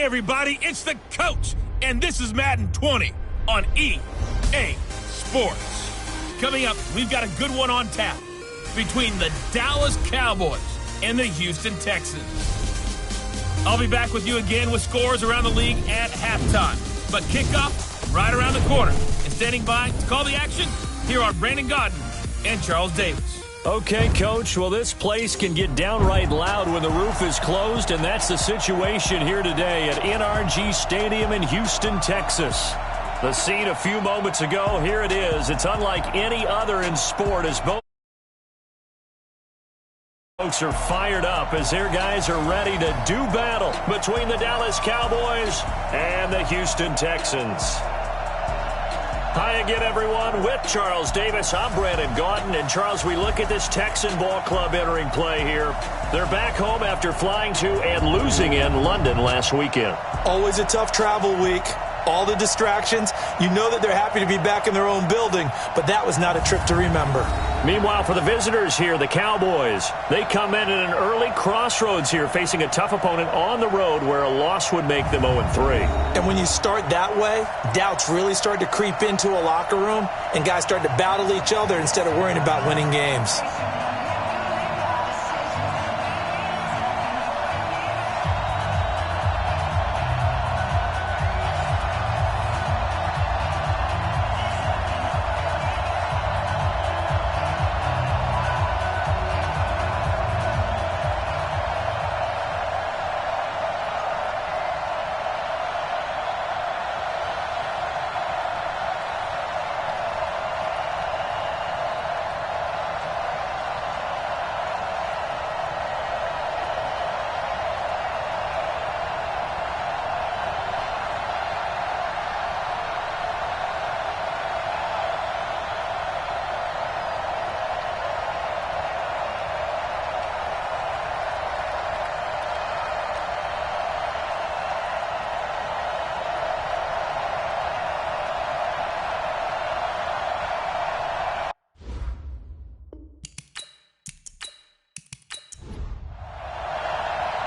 everybody, it's the coach, and this is Madden 20 on EA Sports. Coming up, we've got a good one on tap between the Dallas Cowboys and the Houston Texans. I'll be back with you again with scores around the league at halftime. But kickoff right around the corner. And standing by to call the action, here are Brandon Godden and Charles Davis. Okay, Coach. Well, this place can get downright loud when the roof is closed, and that's the situation here today at NRG Stadium in Houston, Texas. The scene a few moments ago, here it is. It's unlike any other in sport as both folks are fired up as their guys are ready to do battle between the Dallas Cowboys and the Houston Texans. Hi again, everyone. With Charles Davis, I'm Brandon Gaudin. And, Charles, we look at this Texan ball club entering play here. They're back home after flying to and losing in London last weekend. Always a tough travel week. All the distractions. You know that they're happy to be back in their own building, but that was not a trip to remember. Meanwhile, for the visitors here, the Cowboys, they come in at an early crossroads here, facing a tough opponent on the road where a loss would make them 0-3. And when you start that way, doubts really start to creep into a locker room, and guys start to battle each other instead of worrying about winning games.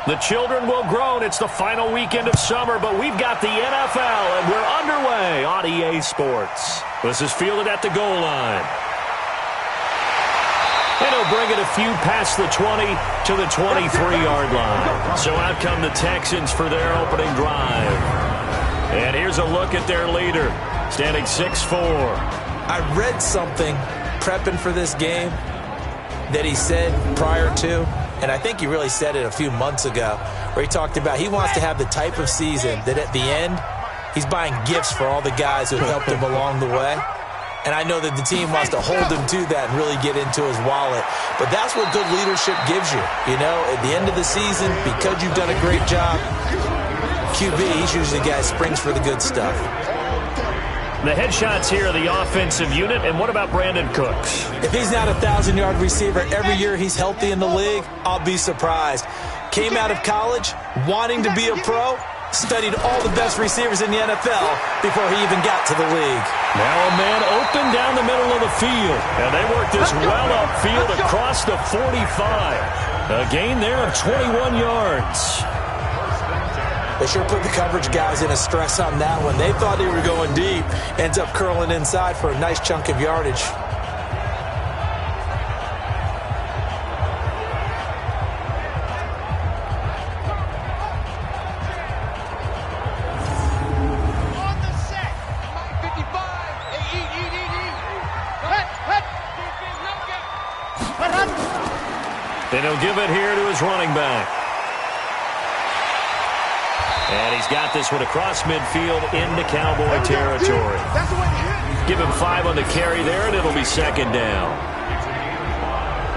The children will groan. It's the final weekend of summer, but we've got the NFL, and we're underway on EA Sports. This is fielded at the goal line. And he'll bring it a few past the 20 to the 23-yard line. So out come the Texans for their opening drive. And here's a look at their leader, standing 6'4". I read something prepping for this game that he said prior to, and I think he really said it a few months ago, where he talked about he wants to have the type of season that at the end, he's buying gifts for all the guys who have helped him along the way. And I know that the team wants to hold him to that and really get into his wallet. But that's what good leadership gives you. You know, at the end of the season, because you've done a great job, QB, he's usually the guy who springs for the good stuff. The headshots here are the offensive unit. And what about Brandon Cooks? If he's not a 1,000-yard receiver every year he's healthy in the league, I'll be surprised. Came out of college wanting to be a pro, studied all the best receivers in the NFL before he even got to the league. Now a man open down the middle of the field. And they work this well upfield across the 45. A gain there of 21 yards. They sure put the coverage guys in a stress on that one. They thought they were going deep. Ends up curling inside for a nice chunk of yardage. And he'll give it here to his running back. And he's got this one across midfield into Cowboy territory. Give him 5 on the carry there, and it'll be second down.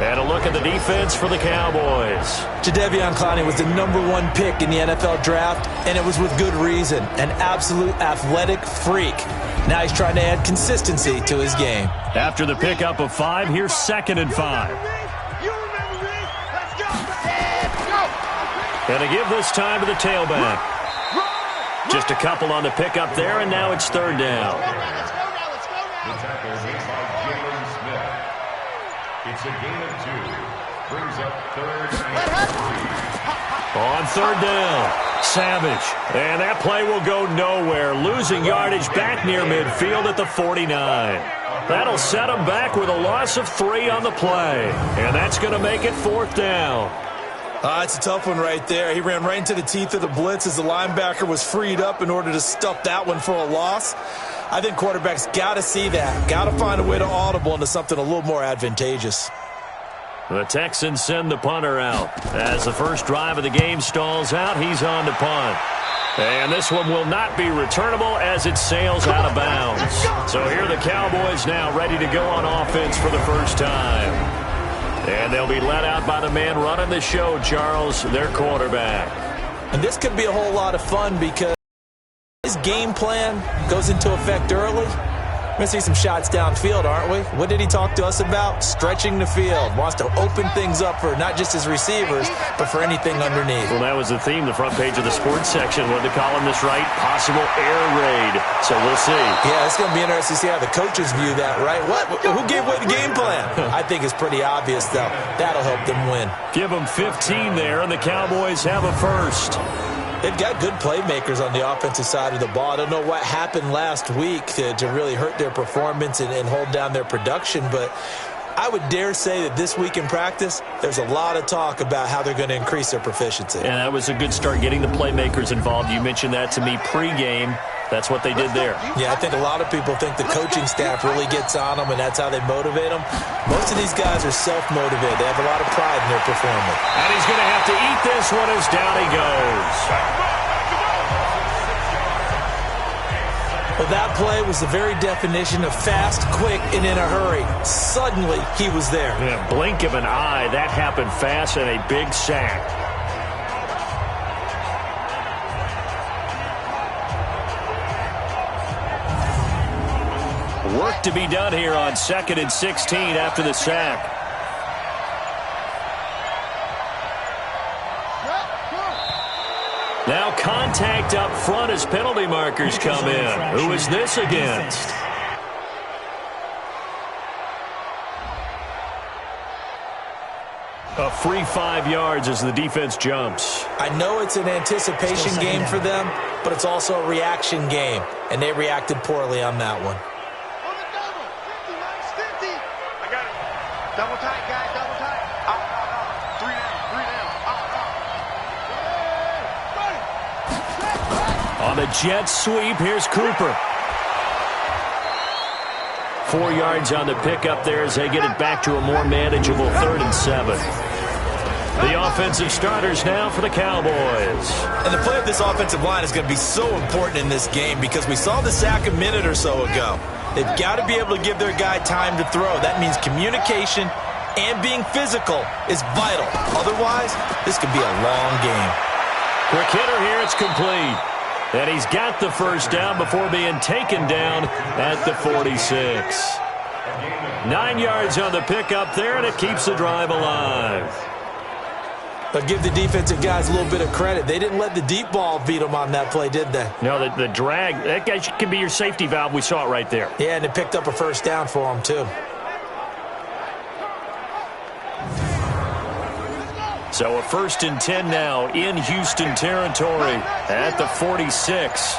And a look at the defense for the Cowboys. Jadeveon Clowney was the #1 pick in the NFL draft, and it was with good reason. An absolute athletic freak. Now he's trying to add consistency to his game. After the pickup of 5, here's 2nd and 5. And to give this time to the tailback. Just a couple on the pickup there, and now it's 3rd down. The tackle made by Jalen Smith. It's a gain of 2. Brings up 3rd and 3. On third down, Savage. And that play will go nowhere, losing yardage back near midfield at the 49. That'll set him back with a loss of 3 on the play. And that's going to make it 4th down. It's a tough one right there. He ran right into the teeth of the blitz as the linebacker was freed up in order to stuff that one for a loss. I think quarterbacks got to see that. Got to find a way to audible into something a little more advantageous. The Texans send the punter out. As the first drive of the game stalls out, he's on to punt. And this one will not be returnable as it sails out of bounds. So here are the Cowboys now ready to go on offense for the first time. And they'll be let out by the man running the show, Charles, their quarterback. And this could be a whole lot of fun because his game plan goes into effect early. We're going to see some shots downfield, aren't we? What did he talk to us about? Stretching the field. Wants to open things up for not just his receivers, but for anything underneath. Well, that was the theme, the front page of the sports section. Wanted to call him this right, possible air raid. So we'll see. Yeah, it's going to be interesting to see how the coaches view that, right? What? Who gave away the game plan? I think it's pretty obvious, though. That'll help them win. Give them 15 there, and the Cowboys have a first. They've got good playmakers on the offensive side of the ball. I don't know what happened last week to really hurt their performance and hold down their production, but I would dare say that this week in practice, there's a lot of talk about how they're going to increase their proficiency. And that was a good start, getting the playmakers involved. You mentioned that to me pregame. That's what they did there. Yeah, I think a lot of people think the coaching staff really gets on them, and that's how they motivate them. Most of these guys are self-motivated. They have a lot of pride in their performance. And he's going to have to eat this one as down he goes. Well, that play was the very definition of fast, quick, and in a hurry. Suddenly, he was there. In a blink of an eye, that happened fast and a big sack. Work to be done here on 2nd and 16 after the sack. Now contact up front as penalty markers come in. Who is this against? A free 5 yards as the defense jumps. I know it's an anticipation game for them, but it's also a reaction game, and they reacted poorly on that one. Double tight, guys, double tight. Three down. On the jet sweep, here's Cooper. 4 yards on the pickup there as they get it back to a more manageable 3rd and 7. The offensive starters now for the Cowboys. And the play of this offensive line is going to be so important in this game because we saw the sack a minute or so ago. They've got to be able to give their guy time to throw. That means communication and being physical is vital. Otherwise, this could be a long game. Quick hitter here, it's complete. And he's got the first down before being taken down at the 46. 9 yards on the pickup there, and it keeps the drive alive. But give the defensive guys a little bit of credit. They didn't let the deep ball beat them on that play, did they? No, the drag, that guy can be your safety valve. We saw it right there. Yeah, and it picked up a first down for them, too. So a 1st and 10 now in Houston territory at the 46.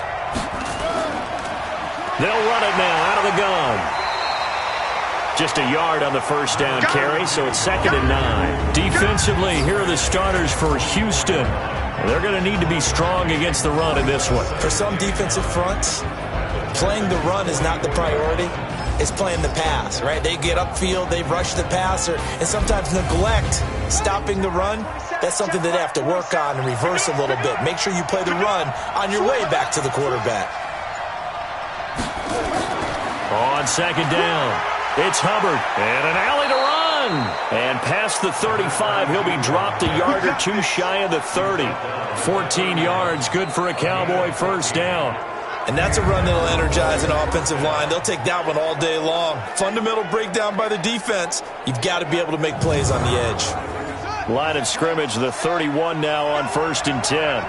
They'll run it now out of the gun. Just a yard on the first down carry, so it's 2nd and 9. Defensively, here are the starters for Houston. They're going to need to be strong against the run in this one. For some defensive fronts, playing the run is not the priority. It's playing the pass, right? They get upfield, they rush the passer, and sometimes neglect stopping the run. That's something that they have to work on and reverse a little bit. Make sure you play the run on your way back to the quarterback. On 2nd down. It's Hubbard, and an alley to run. And past the 35, he'll be dropped a yard or two shy of the 30. 14 yards, good for a Cowboy first down. And that's a run that'll energize an offensive line. They'll take that one all day long. Fundamental breakdown by the defense. You've got to be able to make plays on the edge. Line of scrimmage, the 31 now on 1st and 10.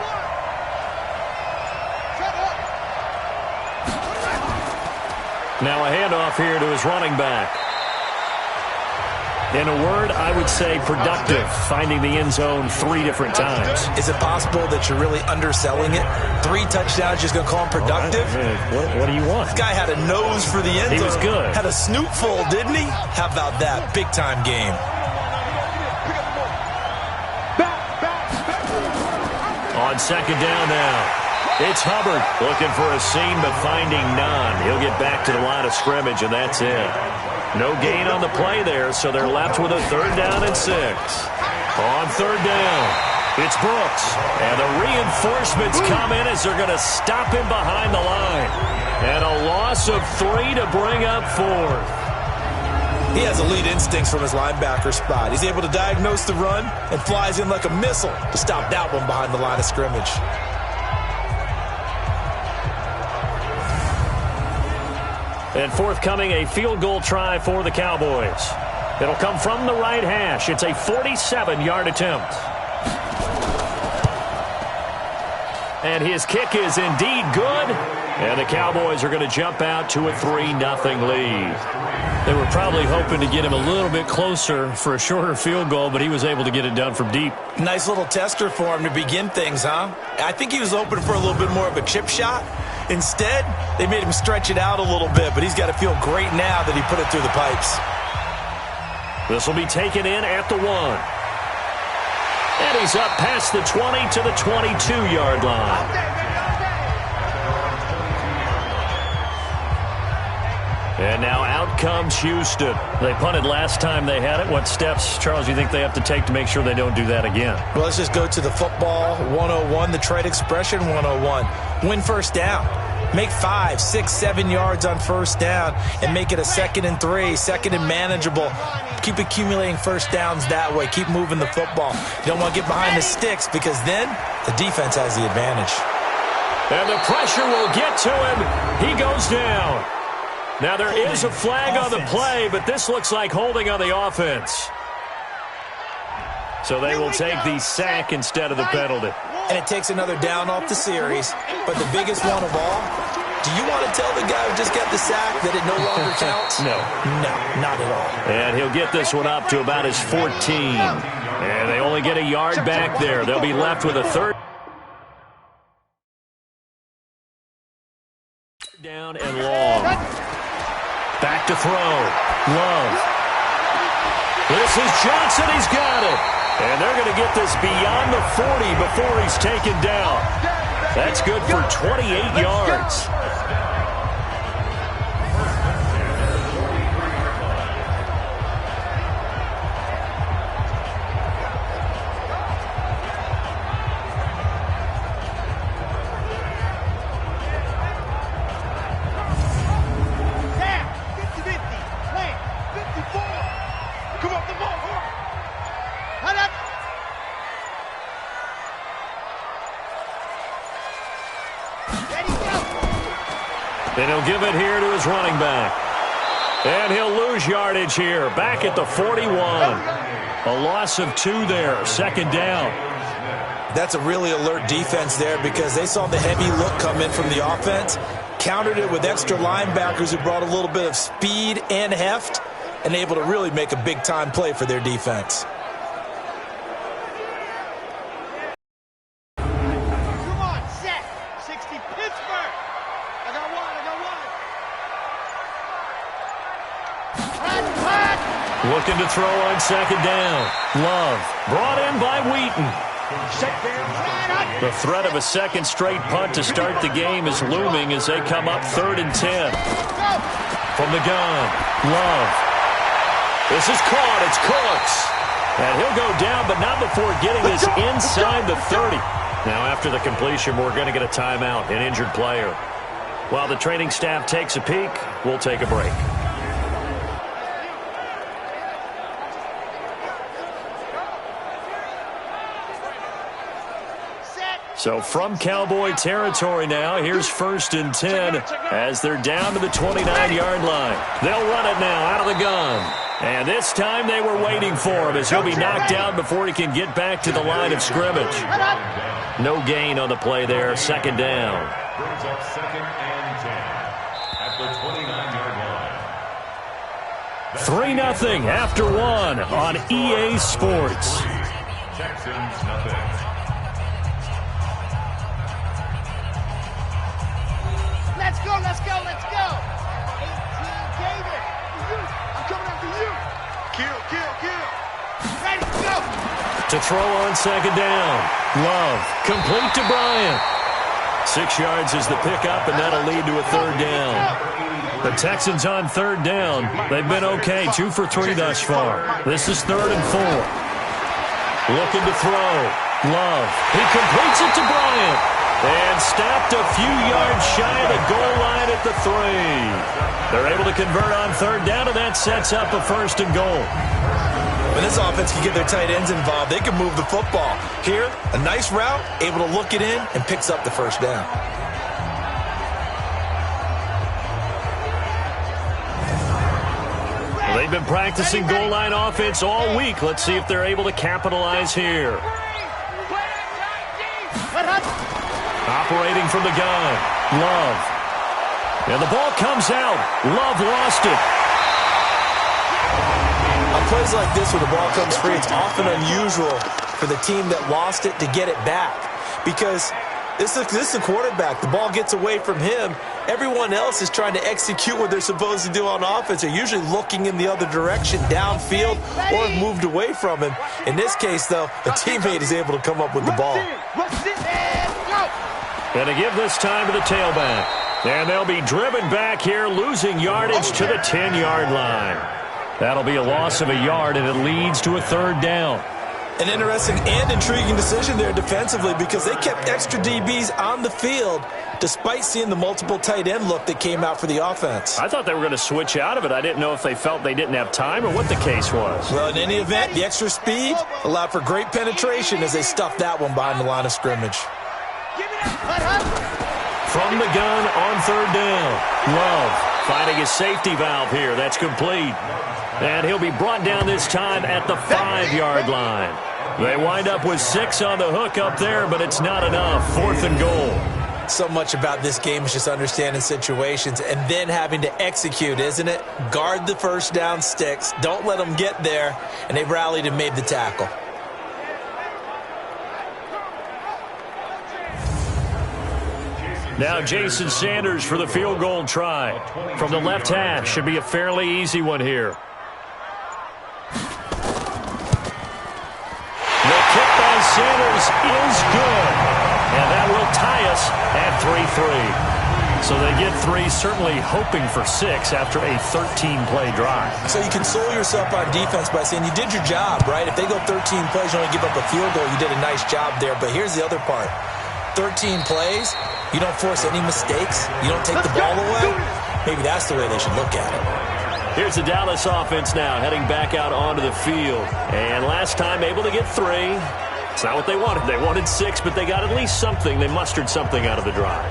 Now a handoff here to his running back. In a word, I would say productive, finding the end zone 3 different times. Is it possible that you're really underselling it? 3 touchdowns, just going to call him productive? What do you want? This guy had a nose for the end zone. He was good. Had a snoot full, didn't he? How about that? Big-time game. On second down now, it's Hubbard looking for a seam but finding none. He'll get back to the line of scrimmage, and that's it. No gain on the play there, so they're left with a 3rd down and 6. On 3rd down, it's Brooks. And the reinforcements come in as they're going to stop him behind the line. And a loss of 3 to bring up 4th. He has elite instincts from his linebacker spot. He's able to diagnose the run and flies in like a missile to stop that one behind the line of scrimmage. And forthcoming, a field goal try for the Cowboys. It'll come from the right hash. It's a 47-yard attempt. And his kick is indeed good. And the Cowboys are going to jump out to a 3-0 lead. They were probably hoping to get him a little bit closer for a shorter field goal, but he was able to get it done from deep. Nice little tester for him to begin things, huh? I think he was hoping for a little bit more of a chip shot. Instead, they made him stretch it out a little bit, but he's got to feel great now that he put it through the pipes. This will be taken in at the 1. And he's up past the 20 to the 22-yard line. And now out comes Houston. They punted last time they had it. What steps, Charles, do you think they have to take to make sure they don't do that again? Well, let's just go to the football 101, the trade expression 101. Win first down. Make 5, 6, 7 yards on first down and make it a 2nd and 3, 2nd and manageable. Keep accumulating first downs that way. Keep moving the football. You don't want to get behind the sticks because then the defense has the advantage. And the pressure will get to him. He goes down. Now there is a flag on the play, but this looks like holding on the offense. So they will take the sack instead of the penalty. And it takes another down off the series. But the biggest one of all, do you want to tell the guy who just got the sack that it no longer counts? No. No, not at all. And he'll get this one up to about his 14. And they only get a yard back there. They'll be left with a 3rd down and long. Back to throw. Love. This is Johnson. He's got it. And they're going to get this beyond the 40 before he's taken down. That's good for 28 yards. And he'll give it here to his running back. And he'll lose yardage here. Back at the 41. A loss of 2 there. 2nd down. That's a really alert defense there because they saw the heavy look come in from the offense, countered it with extra linebackers who brought a little bit of speed and heft, and able to really make a big-time play for their defense. Looking to throw on 2nd down. Love. Brought in by Wheaton. The threat of a 2nd straight punt to start the game is looming as they come up 3rd and 10. From the gun. Love. This is caught. It's Cooks. And he'll go down, but not before getting this inside the 30. Now, after the completion, we're going to get a timeout, an injured player. While the training staff takes a peek, we'll take a break. So from Cowboy territory now, here's 1st and 10 as they're down to the 29-yard line. They'll run it now out of the gun. And this time they were waiting for him as he'll be knocked down before he can get back to the line of scrimmage. No gain on the play there, 2nd down. Brings up 2nd and 10 at the 29-yard line. 3-0 after one on EA Sports. Texans nothing. Let's go, let's go, let's go. 18 David. I'm coming after you. Kill. Ready, go. To throw on second down. Love. Complete to Bryant. 6 yards is the pickup, and that'll lead to a third down. The Texans on third down. They've been okay, 2 for 3 thus far. This is 3rd and 4. Looking to throw. Love. He completes it to Bryant. And stopped a few yards shy of the goal line at the 3. They're able to convert on third down, and that sets up a 1st and goal. When this offense can get their tight ends involved, they can move the football. Here, a nice route, able to look it in, and picks up the 1st down. Well, they've been practicing goal line offense all week. Let's see if they're able to capitalize here. Operating from the gun. Love. And the ball comes out. Love lost it. On plays like this where the ball comes free, it's often unusual for the team that lost it to get it back. Because this is the quarterback. The ball gets away from him. Everyone else is trying to execute what they're supposed to do on offense. They're usually looking in the other direction, downfield, or have moved away from him. In this case, though, a teammate is able to come up with the ball. And to give this time to the tailback. And they'll be driven back here, losing yardage to the 10-yard line. That'll be a loss of a yard, and it leads to a 3rd down. An interesting and intriguing decision there defensively because they kept extra DBs on the field despite seeing the multiple tight end look that came out for the offense. I thought they were going to switch out of it. I didn't know if they felt they didn't have time or what the case was. Well, in any event, the extra speed allowed for great penetration as they stuffed that one behind the line of scrimmage. From the gun on third down. Love finding his safety valve here. That's complete. And he'll be brought down this time at the 5-yard line. They wind up with 6 on the hook up there, but it's not enough. 4th and goal. So much about this game is just understanding situations and then having to execute, isn't it? Guard the first down sticks. Don't let them get there. And they rallied and made the tackle. Now Jason Sanders for the field goal try. From the left hash, should be a fairly easy one here. The kick by Sanders is good. And that will tie us at 3-3. So they get 3, certainly hoping for 6 after a 13-play drive. So you console yourself on defense by saying you did your job, right? If they go 13 plays, you only give up a field goal, you did a nice job there. But here's the other part. 13 plays, you don't force any mistakes, you don't take the ball away. Maybe that's the way they should look at it. Here's the Dallas offense now heading back out onto the field. And last time able to get 3. It's not what they wanted. They wanted 6, but they got at least something. They mustered something out of the drive.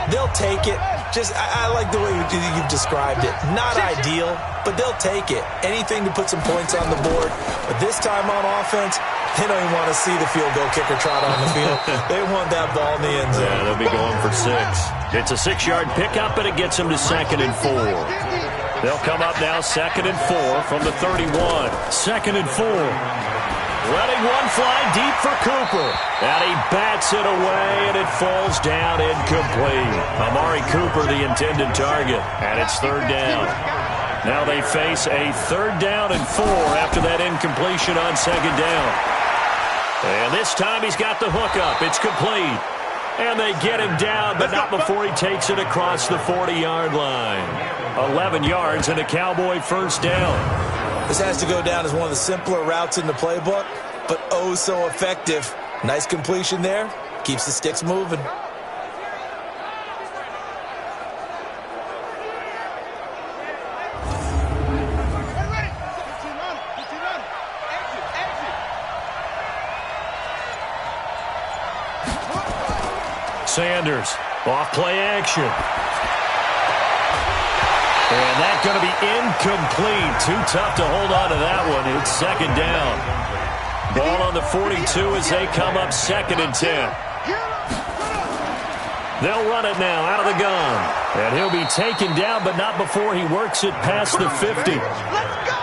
They'll take it. I like the way you've described it. Not ideal, but they'll take it. Anything to put some points on the board. But this time on offense, they don't even want to see the field goal kicker trot on the field. They want that ball in the end zone. Yeah, they'll be going for 6. It's a 6-yard pickup, and it gets them to 2nd and 4. They'll come up now 2nd and 4 from the 31. 2nd and 4. Letting one fly deep for Cooper. And he bats it away, and it falls down incomplete. Amari Cooper, the intended target. And it's 3rd down. Now they face a 3rd down and 4 after that incompletion on 2nd down. And this time he's got the hook up. It's complete. And they get him down, but not before he takes it across the 40-yard line. 11 yards and a Cowboy 1st down. This has to go down as one of the simpler routes in the playbook, but oh so effective. Nice completion there. Keeps the sticks moving. Sanders, off play action. And that's going to be incomplete. Too tough to hold on to that one. It's 2nd down. Ball on the 42 as they come up 2nd and 10. They'll run it now out of the gun. And he'll be taken down, but not before he works it past the 50. Let's go!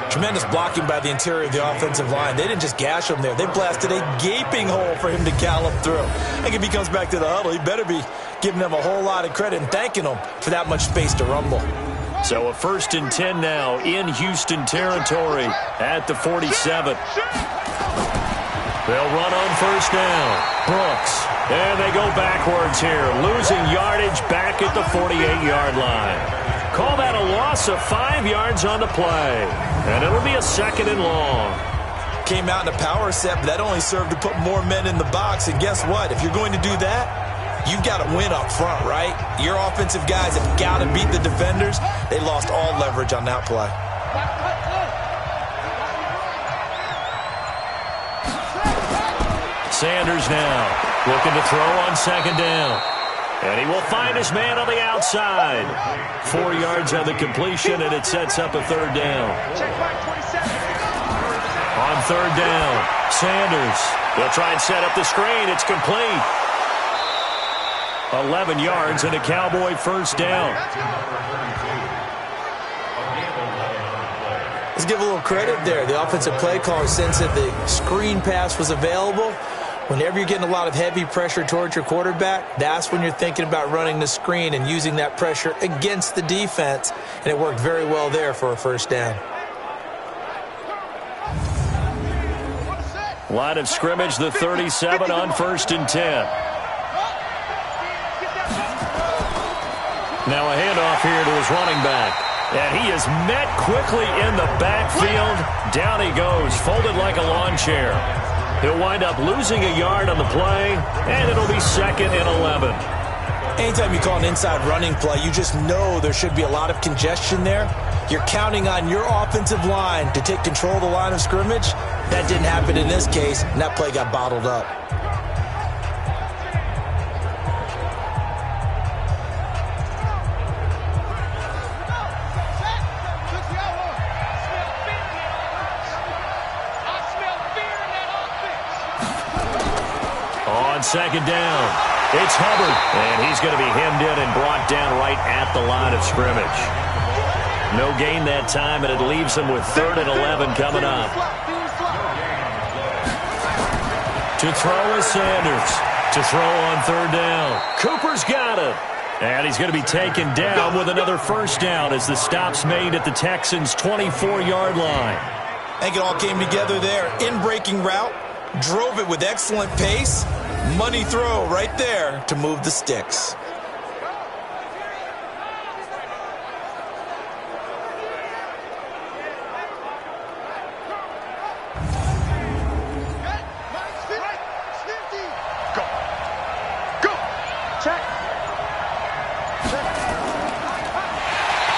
Tremendous blocking by the interior of the offensive line. They didn't just gash him there. They blasted a gaping hole for him to gallop through. I think if he comes back to the huddle, he better be giving them a whole lot of credit and thanking them for that much space to rumble. So a 1st and 10 now in Houston territory at the 47. They'll run on 1st down. Brooks. And they go backwards here, losing yardage back at the 48-yard line. Call that a loss of 5 yards on the play. And it'll be a 2nd and long. Came out in a power set, but that only served to put more men in the box. And guess what? If you're going to do that, you've got to win up front, right? Your offensive guys have got to beat the defenders. They lost all leverage on that play. Sanders now looking to throw on 2nd down. And he will find his man on the outside. 4 yards on the completion, and it sets up a 3rd down. On 3rd down, Sanders will try and set up the screen. It's complete. 11 yards and a Cowboy 1st down. Let's give a little credit there. The offensive play caller sensed that the screen pass was available. Whenever you're getting a lot of heavy pressure towards your quarterback, that's when you're thinking about running the screen and using that pressure against the defense. And it worked very well there for a 1st down. Line of scrimmage, the 37 on 1st and 10. Now a handoff here to his running back. And he is met quickly in the backfield. Down he goes, folded like a lawn chair. He'll wind up losing a yard on the play, and it'll be 2nd and 11. Anytime you call an inside running play, you just know there should be a lot of congestion there. You're counting on your offensive line to take control of the line of scrimmage. That didn't happen in this case, and that play got bottled up. On 2nd down, it's Hubbard, and he's going to be hemmed in and brought down right at the line of scrimmage. No gain that time, and it leaves them with 3rd and 11 coming up. To throw is Sanders. To throw on 3rd down. Cooper's got it. And he's going to be taken down with another 1st down as the stop's made at the Texans' 24-yard line. I think it all came together there. In-breaking route, drove it with excellent pace. Money throw right there to move the sticks.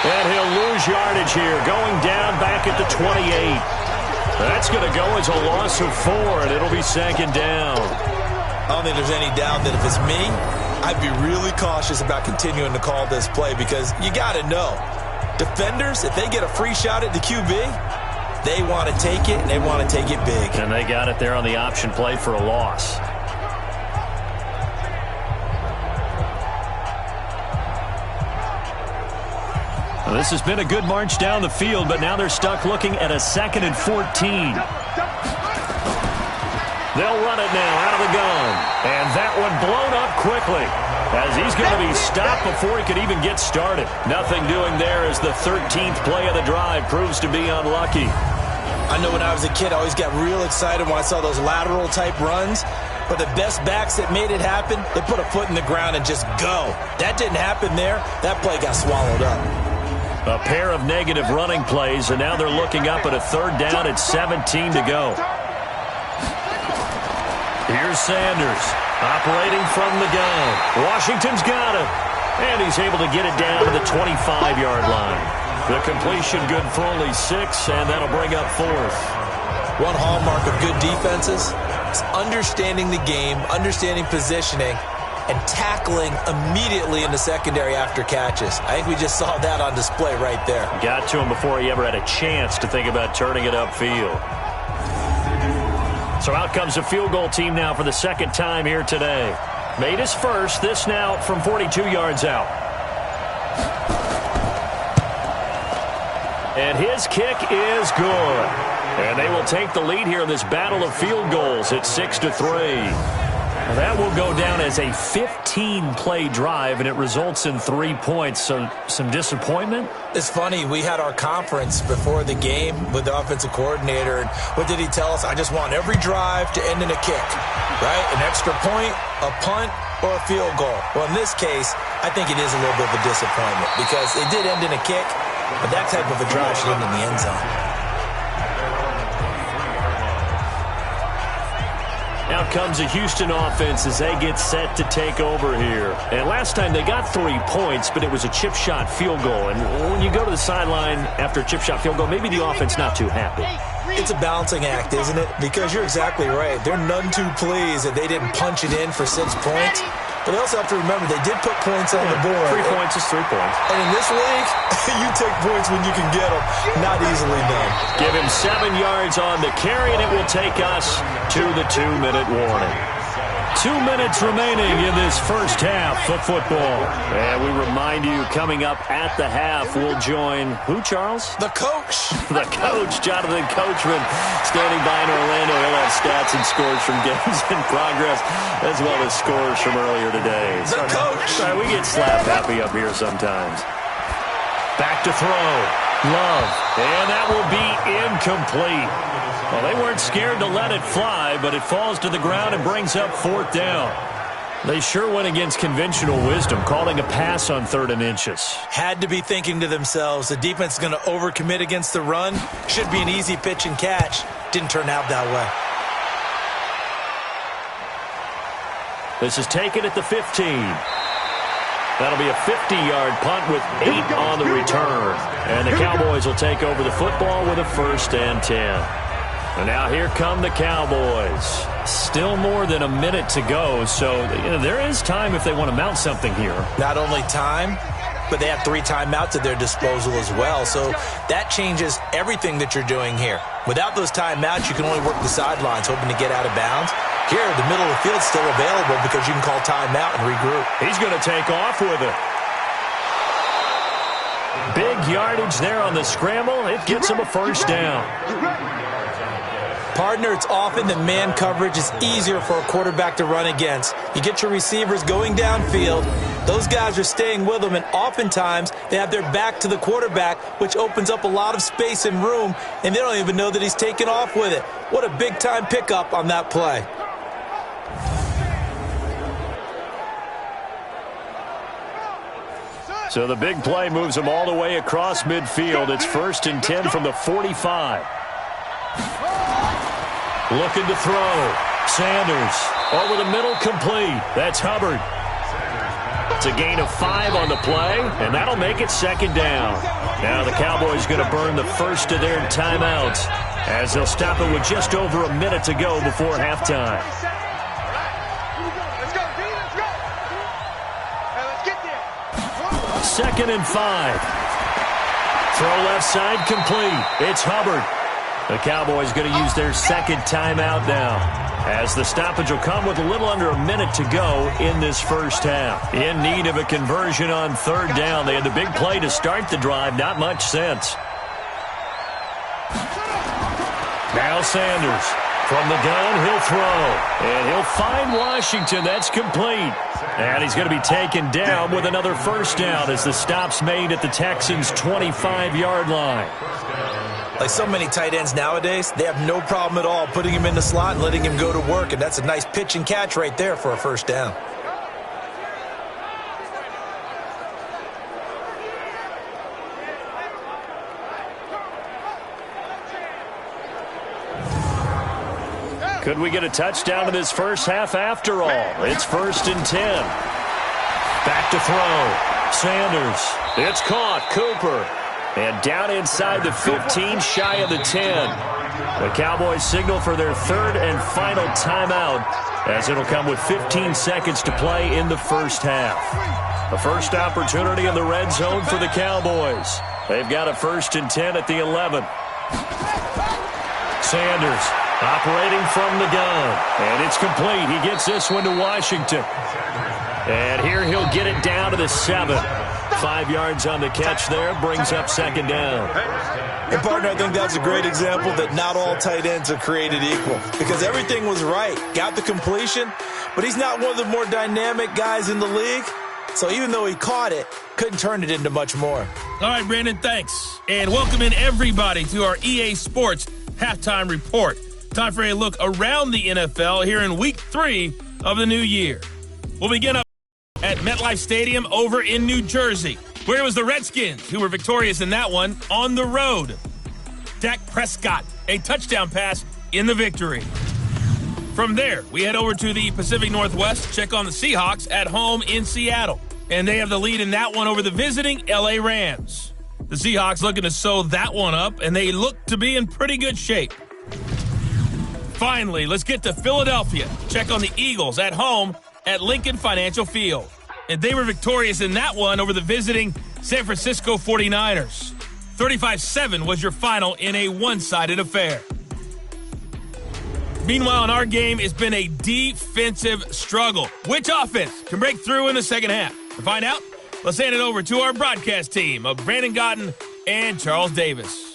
And he'll lose yardage here, going down back at the 28. That's going to go as a loss of 4, and it'll be 2nd down. I don't think there's any doubt that if it's me, I'd be really cautious about continuing to call this play because you got to know, defenders, if they get a free shot at the QB, they want to take it, and they want to take it big. And they got it there on the option play for a loss. Well, this has been a good march down the field, but now they're stuck looking at a 2nd and 14. They'll run it now out of the gun. And that one blown up quickly as he's going to be stopped before he could even get started. Nothing doing there as the 13th play of the drive proves to be unlucky. I know when I was a kid, I always got real excited when I saw those lateral-type runs. But the best backs that made it happen, they put a foot in the ground and just go. That didn't happen there. That play got swallowed up. A pair of negative running plays, and now they're looking up at a 3rd down at 17 to go. Here's Sanders, operating from the gun. Washington's got it, and he's able to get it down to the 25-yard line. The completion good for only 6, and that'll bring up 4th. One hallmark of good defenses is understanding the game, understanding positioning, and tackling immediately in the secondary after catches. I think we just saw that on display right there. Got to him before he ever had a chance to think about turning it upfield. So out comes a field goal team now for the second time here today. Made his first, this now from 42 yards out. And his kick is good. And they will take the lead here in this battle of field goals at 6-3. That will go down as a 15-play drive, and it results in 3 points. So some disappointment? It's funny. We had our conference before the game with the offensive coordinator. And what did he tell us? I just want every drive to end in a kick, right? An extra point, a punt, or a field goal. Well, in this case, I think it is a little bit of a disappointment because it did end in a kick, but that type of a drive should end in the end zone. Out comes a Houston offense as they get set to take over here. And last time they got 3 points, but it was a chip shot field goal. And when you go to the sideline after a chip shot field goal, maybe the offense not too happy. It's a balancing act, isn't it? Because you're exactly right. They're none too pleased that they didn't punch it in for 6 points. But they also have to remember they did put points on the board. 3 points is 3 points. And in this league, you take points when you can get them. Not easily done. Give him 7 yards on the carry, and it will take us to the 2-minute warning. 2 minutes remaining in this first half of football. And we remind you, coming up at the half, we'll join who, Charles? The coach. The coach, Jonathan Coachman, standing by in Orlando. He'll have stats and scores from games in progress, as well as scores from earlier today. The coach. Sorry, we get slap happy up here sometimes. Back to throw. Love. And that will be incomplete. Well, they weren't scared to let it fly, but it falls to the ground and brings up 4th down. They sure went against conventional wisdom, calling a pass on 3rd and inches. Had to be thinking to themselves, the defense is going to overcommit against the run. Should be an easy pitch and catch. Didn't turn out that way. This is taken at the 15. That'll be a 50-yard punt with 8 on the return. And the Cowboys will take over the football with a 1st and 10. And now here come the Cowboys. Still more than a minute to go, so there is time if they want to mount something here. Not only time, but they have 3 timeouts at their disposal as well. So that changes everything that you're doing here. Without those timeouts, you can only work the sidelines, hoping to get out of bounds. Here, the middle of the field's still available because you can call timeout and regroup. He's going to take off with it. Big yardage there on the scramble. It gets him a 1st down. Partner, it's often that man coverage is easier for a quarterback to run against. You get your receivers going downfield. Those guys are staying with them, and oftentimes they have their back to the quarterback, which opens up a lot of space and room, and they don't even know that he's taken off with it. What a big-time pickup on that play. So the big play moves them all the way across midfield. It's 1st and 10 from the 45. Looking to throw. Sanders over the middle, complete. That's Hubbard. It's a gain of 5 on the play, and that'll make it 2nd down. Now the Cowboys going to burn the first of their timeouts as they'll stop it with just over a minute to go before halftime. Second and 5. Throw left side, complete. It's Hubbard. The Cowboys going to use their 2nd timeout now, as the stoppage will come with a little under a minute to go in this first half. In need of a conversion on 3rd down. They had the big play to start the drive. Not much sense. Now Sanders from the gun. He'll throw, and he'll find Washington. That's complete. And he's going to be taken down with another 1st down as the stop's made at the Texans' 25-yard line. Like so many tight ends nowadays, they have no problem at all putting him in the slot and letting him go to work, and that's a nice pitch and catch right there for a 1st down. Could we get a touchdown in this first half after all? It's 1st and 10. Back to throw. Sanders. It's caught. Cooper. And down inside the 15, shy of the 10. The Cowboys signal for their 3rd and final timeout, as it'll come with 15 seconds to play in the first half. The first opportunity in the red zone for the Cowboys. They've got a 1st and 10 at the 11. Sanders Operating from the gun. And it's complete. He gets this one to Washington. And here he'll get it down to the 7. 5 yards on the catch there. Brings up second down. And, partner, I think that's a great example that not all tight ends are created equal. Because everything was right. Got the completion. But he's not one of the more dynamic guys in the league. So even though he caught it, couldn't turn it into much more. All right, Brandon, thanks. And welcome in everybody to our EA Sports Halftime Report. Time for a look around the NFL here in Week 3 of the new year. We'll begin up at MetLife Stadium over in New Jersey, where it was the Redskins who were victorious in that one on the road. Dak Prescott, a touchdown pass in the victory. From there, we head over to the Pacific Northwest, check on the Seahawks at home in Seattle. And they have the lead in that one over the visiting LA Rams. The Seahawks looking to sew that one up, and they look to be in pretty good shape. Finally, let's get to Philadelphia. Check on the Eagles at home at Lincoln Financial Field. And they were victorious in that one over the visiting San Francisco 49ers. 35-7 was your final in a one-sided affair. Meanwhile, in our game, it's been a defensive struggle. Which offense can break through in the second half? To find out, let's hand it over to our broadcast team of Brandon Godden and Charles Davis.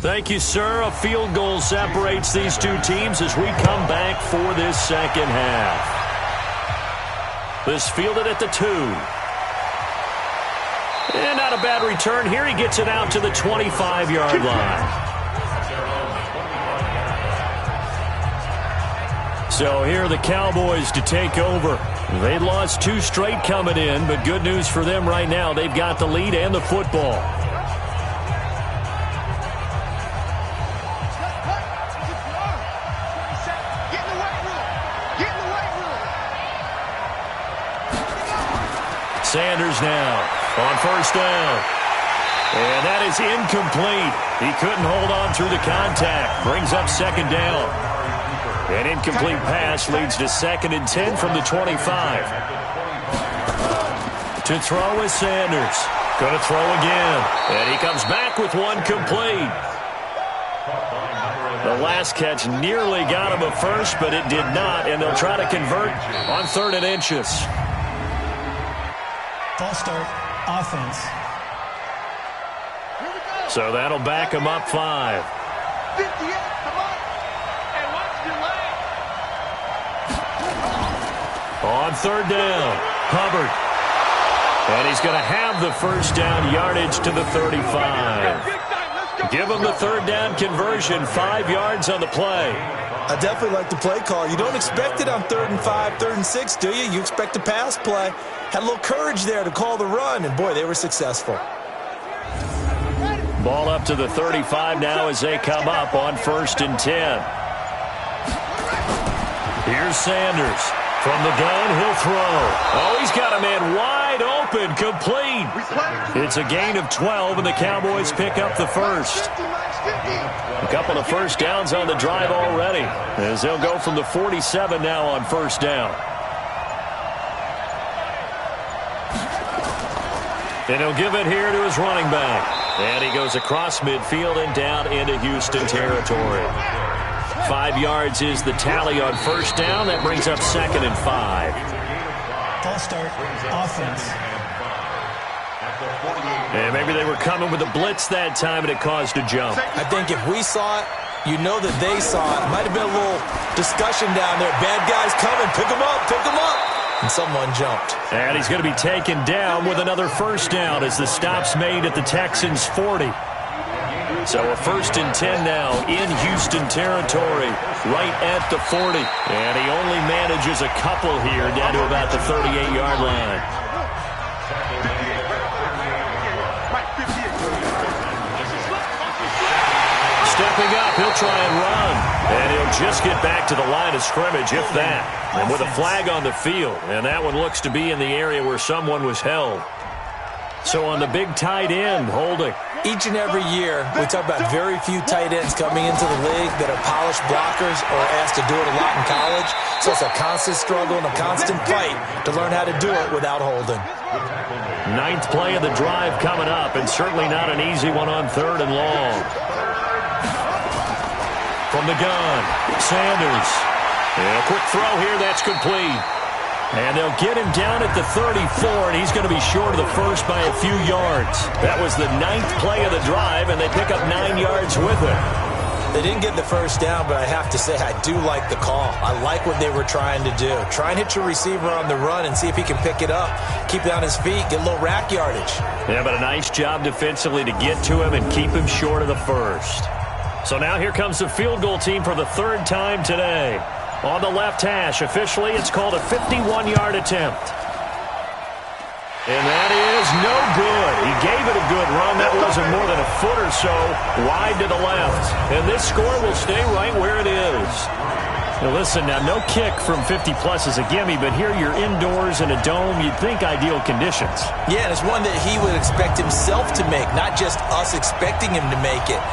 Thank you, sir. A field goal separates these two teams as we come back for this second half. This fielded at the 2. And not a bad return here. He gets it out to the 25-yard line. So here are the Cowboys to take over. They lost 2 straight coming in, but good news for them right now. They've got the lead and the football. Sanders now on first down. And that is incomplete. He couldn't hold on through the contact. Brings up second down. An incomplete pass leads to 2nd and 10 from the 25. To throw is Sanders. Going to throw again. And he comes back with one complete. The last catch nearly got him a first, but it did not. And they'll try to convert on 3rd and inches. False start, offense. So that'll back him up 5. 58, come on. And watch the leg. On 3rd down, Hubbard. And he's going to have the first down yardage to the 35. Give him the 3rd down conversion, 5 yards on the play. I definitely like the play call. You don't expect it on 3rd and 5, 3rd and 6, do you? You expect a pass play. Had a little courage there to call the run, and boy, they were successful. Ball up to the 35 now as they come up on 1st and 10. Here's Sanders. From the gun, he'll throw. Oh, he's got a man wide open, complete. It's a gain of 12, and the Cowboys pick up the first. A couple of first downs on the drive already, as they'll go from the 47 now on 1st down. And he'll give it here to his running back. And he goes across midfield and down into Houston territory. 5 yards is the tally on 1st down. That brings up 2nd and 5. False start, offense. And maybe they were coming with a blitz that time, and it caused a jump. I think if we saw it, you know that they saw it. Might have been a little discussion down there. Bad guys coming. Pick them up. Pick them up. And someone jumped. And he's going to be taken down with another first down as the stop's made at the Texans' 40. So a 1st and 10 now in Houston territory, right at the 40. And he only manages a couple here down to about the 38-yard line. Stepping up, he'll try and run. And he'll just get back to the line of scrimmage, if that. And with a flag on the field. And that one looks to be in the area where someone was held. So on the big tight end, holding. Each and every year, we talk about very few tight ends coming into the league that are polished blockers or asked to do it a lot in college. So it's a constant struggle and a constant fight to learn how to do it without holding. Ninth play of the drive coming up, and certainly not an easy one on 3rd and long. From the gun, Sanders. And a quick throw here, that's complete. And they'll get him down at the 34, and he's going to be short of the first by a few yards. That was the 9th play of the drive, and they pick up 9 yards with it. They didn't get the first down, but I have to say I do like the call. I like what they were trying to do. Try and hit your receiver on the run and see if he can pick it up, keep it on his feet, get a little rack yardage. Yeah, but a nice job defensively to get to him and keep him short of the first. So now here comes the field goal team for the 3rd time today. On the left hash, officially it's called a 51-yard attempt. And that is no good. He gave it a good run. That wasn't more than a foot or so wide to the left. And this score will stay right where it is. Now listen, now no kick from 50-plus is a gimme, but here you're indoors in a dome. You'd think ideal conditions. Yeah, and it's one that he would expect himself to make, not just us expecting him to make it.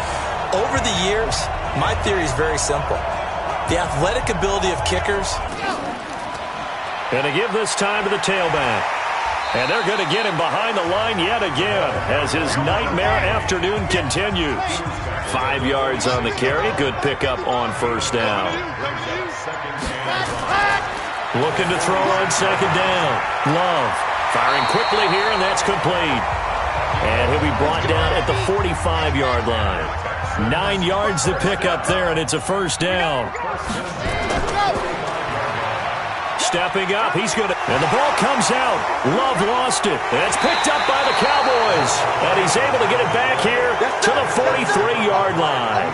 Over the years, my theory is very simple. The athletic ability of kickers. And to give this time to the tailback. And they're going to get him behind the line yet again as his nightmare afternoon continues. 5 yards on the carry. Good pickup on 1st down. Looking to throw on 2nd down. Love firing quickly here, and that's complete. And he'll be brought down at the 45-yard line. 9 yards to pick up there, and it's a 1st down. Stepping up, he's going to, and the ball comes out. Love lost it. And it's picked up by the Cowboys. And he's able to get it back here to the 43-yard line.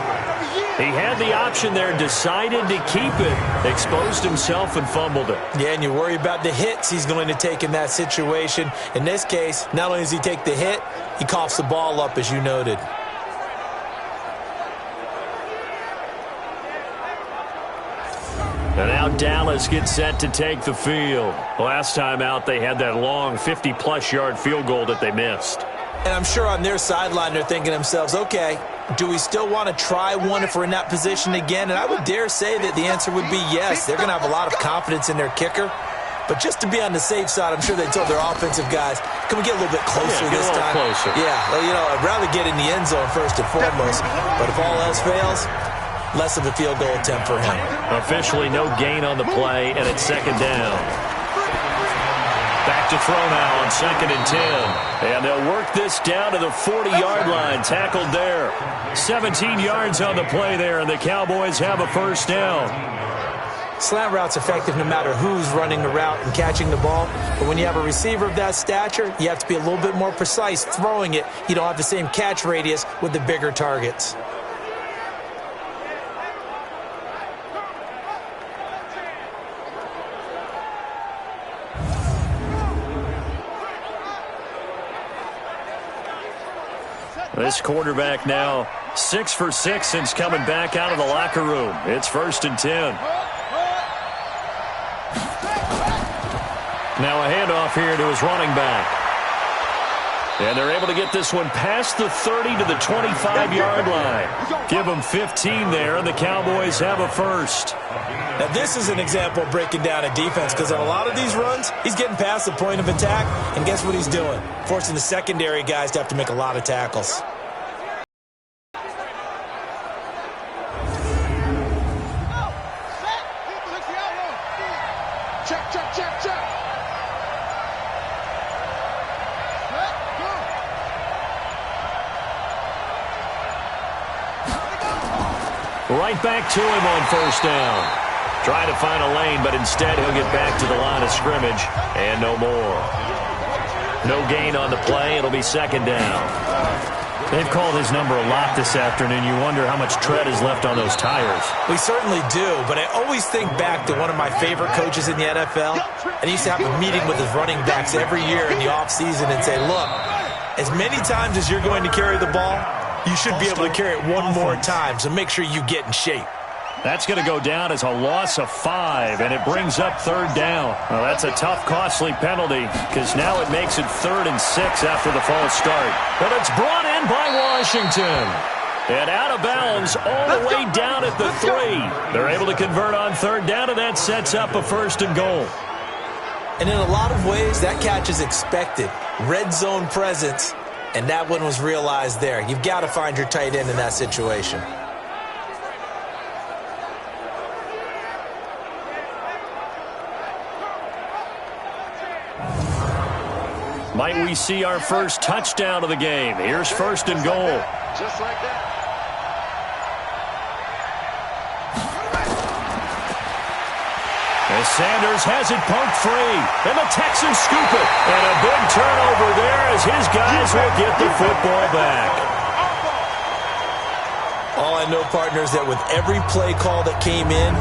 He had the option there, decided to keep it, exposed himself and fumbled it. Yeah, and you worry about the hits he's going to take in that situation. In this case, not only does he take the hit, he coughs the ball up, as you noted. And now Dallas gets set to take the field. Last time out, they had that long 50-plus yard field goal that they missed. And I'm sure on their sideline they're thinking to themselves, okay, do we still want to try one if we're in that position again? And I would dare say that the answer would be yes. They're going to have a lot of confidence in their kicker. But just to be on the safe side, I'm sure they told their offensive guys, can we get a little bit closer this time? Closer. Yeah, well, you know, I'd rather get in the end zone first and foremost. But if all else fails, less of a field goal attempt for him. Officially no gain on the play, and it's 2nd down. Back to throw now on 2nd and 10. And they'll work this down to the 40-yard line. Tackled there. 17 yards on the play there, and the Cowboys have a 1st down. Slant route's effective no matter who's running the route and catching the ball. But when you have a receiver of that stature, you have to be a little bit more precise throwing it. You don't have the same catch radius with the bigger targets. This quarterback now 6 for 6 since coming back out of the locker room. It's 1st and 10. Now a handoff here to his running back. And they're able to get this one past the 30 to the 25-yard line. Give them 15 there, and the Cowboys have a 1st. Now this is an example of breaking down a defense, because on a lot of these runs, he's getting past the point of attack, and guess what he's doing? Forcing the secondary guys to have to make a lot of tackles. Right back to him on 1st down. Trying to find a lane, but instead he'll get back to the line of scrimmage, and no more. No gain on the play. It'll be 2nd down. They've called his number a lot this afternoon. You wonder how much tread is left on those tires. We certainly do, but I always think back to one of my favorite coaches in the NFL, and he used to have a meeting with his running backs every year in the offseason and say, look, as many times as you're going to carry the ball, you should be able to carry it one more time, so make sure you get in shape. That's going to go down as a loss of 5, and it brings up 3rd down. Well, that's a tough, costly penalty, because now it makes it 3rd and 6 after the false start. But it's brought in again by Washington. And out of bounds all the way down at the 3. They're able to convert on third down, and that sets up a 1st and goal. And in a lot of ways, that catch is expected. Red zone presence, and that one was realized there. You've got to find your tight end in that situation. Might we see our first touchdown of the game? Here's 1st and goal. Just like that. As Sanders has it pumped free, and the Texans scoop it. And a big turnover there as his guys will get the football back. All I know, partners, that with every play call that came in,